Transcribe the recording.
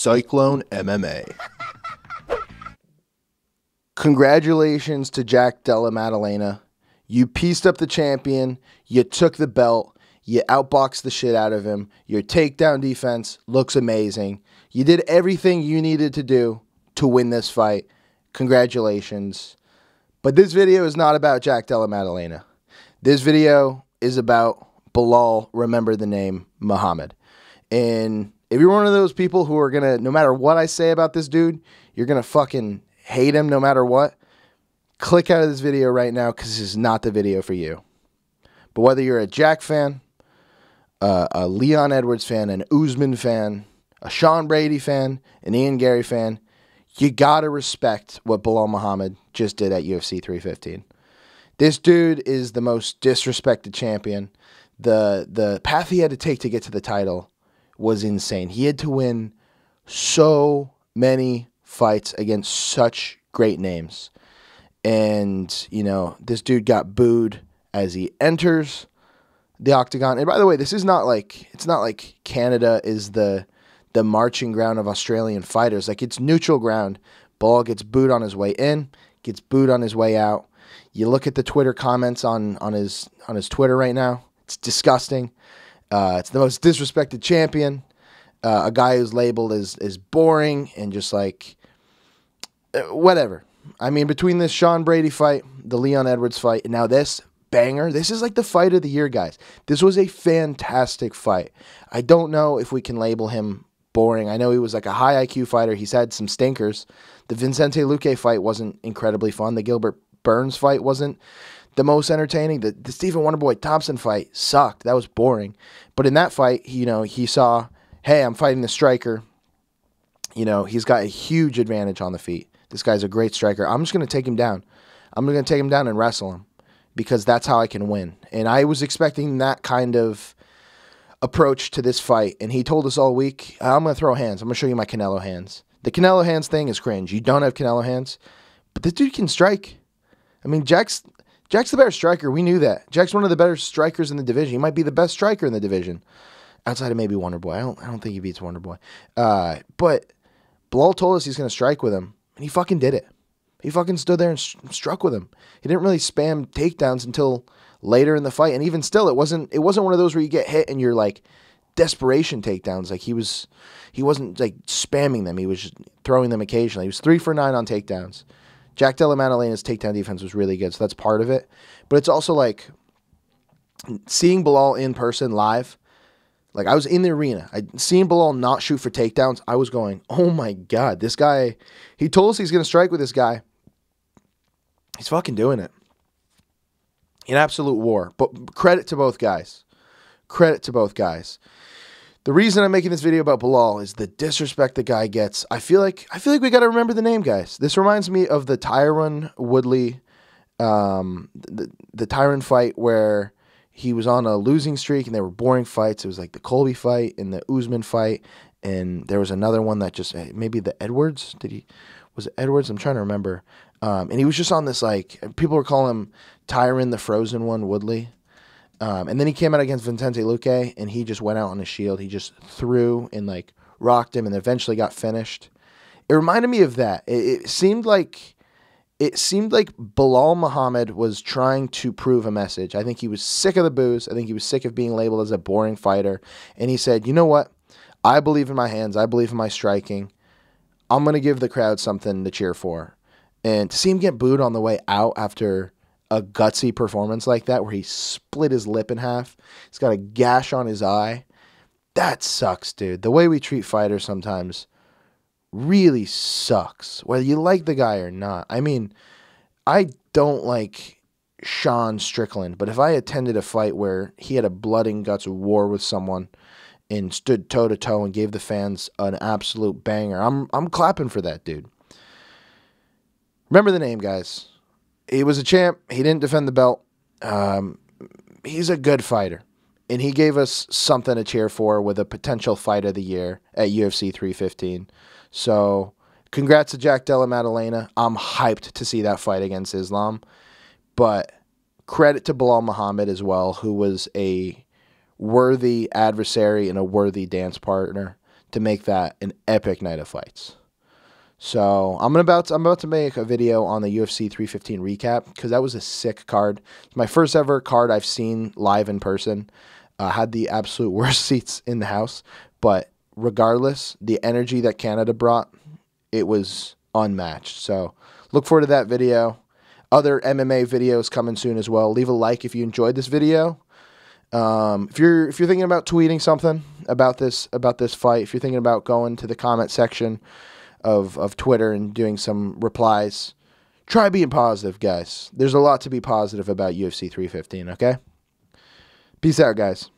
Cyclone MMA. Congratulations to Jack Della Maddalena. You pieced up the champion. You took the belt. You outboxed the shit out of him. Your takedown defense looks amazing. You did everything you needed to do to win this fight. Congratulations. But this video is not about Jack Della Maddalena. This video is about Belal, remember the name, Muhammad. And if you're one of those people who are going to, no matter what I say about this dude, you're going to fucking hate him no matter what, click out of this video right now because this is not the video for you. But whether you're a Jack fan, a Leon Edwards fan, an Usman fan, a Sean Brady fan, an Ian Gary fan, you got to respect what Belal Muhammad just did at UFC 315. This dude is the most disrespected champion. The path he had to take to get to the title was insane. He had to win so many fights against such great names. And, you know, this dude got booed as he enters the octagon. And by the way, this is not like, it's not like Canada is the marching ground of Australian fighters. Like, it's neutral ground. Belal gets booed on his way in, gets booed on his way out. You look at the Twitter comments on his Twitter right now. It's disgusting. It's the most disrespected champion. A guy who's labeled as boring and just like whatever. I mean, between this Sean Brady fight, the Leon Edwards fight, and now this banger, this is like the fight of the year, guys. This was a fantastic fight. I don't know if we can label him boring. I know he was like a high IQ fighter. He's had some stinkers. The Vicente Luque fight wasn't incredibly fun. The Gilbert Burns fight wasn't the most entertaining. The Stephen Wonderboy Thompson fight sucked. That was boring. But in that fight, he saw, hey, I'm fighting the striker. You know, he's got a huge advantage on the feet. This guy's a great striker. I'm just going to take him down. I'm going to take him down and wrestle him because that's how I can win. And I was expecting that kind of approach to this fight. And he told us all week, I'm going to throw hands. I'm going to show you my Canelo hands. The Canelo hands thing is cringe. You don't have Canelo hands. But this dude can strike. I mean, Jack's the better striker. We knew that. Jack's one of the better strikers in the division. He might be the best striker in the division. Outside of maybe Wonderboy. I don't think he beats Wonderboy. But Belal told us he's going to strike with him. And he fucking did it. He fucking stood there and struck with him. He didn't really spam takedowns until later in the fight. And even still, it wasn't one of those where you get hit and you're like desperation takedowns. Like he wasn't like spamming them. He was just throwing them occasionally. He was 3 for 9 on takedowns. Jack Della Maddalena's takedown defense was really good, so that's part of it. But it's also like seeing Belal in person live. Like, I was in the arena. Seeing Belal not shoot for takedowns, I was going, oh my God, this guy, he told us he's going to strike with this guy. He's fucking doing it. An absolute war. But credit to both guys. Credit to both guys. The reason I'm making this video about Belal is the disrespect the guy gets. I feel like we got to remember the name, guys. This reminds me of the Tyron Woodley, the Tyron fight where he was on a losing streak and they were boring fights. It was like the Colby fight and the Usman fight, and there was another one that just maybe the Edwards. Was it Edwards? I'm trying to remember. And he was just on this, like, people were calling him Tyron the Frozen One Woodley. And then he came out against Vicente Luque, and he just went out on his shield. He just threw and, like, rocked him and eventually got finished. It reminded me of that. It seemed like Belal Muhammad was trying to prove a message. I think he was sick of the boos. I think he was sick of being labeled as a boring fighter. And he said, you know what? I believe in my hands. I believe in my striking. I'm going to give the crowd something to cheer for. And to see him get booed on the way out after a gutsy performance like that, where he split his lip in half, he's got a gash on his eye, that sucks, dude. The way we treat fighters sometimes really sucks, whether you like the guy or not. I mean, I don't like Sean Strickland, but if I attended a fight where he had a blood and guts war with someone and stood toe to toe and gave the fans an absolute banger, I'm clapping for that dude. Remember the name, guys. He was a champ. He didn't defend the belt. He's a good fighter. And he gave us something to cheer for with a potential fight of the year at UFC 315. So, congrats to Jack Della Maddalena. I'm hyped to see that fight against Islam. But credit to Belal Muhammad as well, who was a worthy adversary and a worthy dance partner to make that an epic night of fights. So I'm about to make a video on the UFC 315 recap because that was a sick card. It's my first ever card I've seen live in person. Had the absolute worst seats in the house, but regardless, the energy that Canada brought, it was unmatched. So look forward to that video. Other MMA videos coming soon as well. Leave a like if you enjoyed this video. If you're thinking about tweeting something about this fight, if you're thinking about going to the comment section of Twitter and doing some replies, try being positive, guys. There's a lot to be positive about UFC 315, okay? Peace out, guys.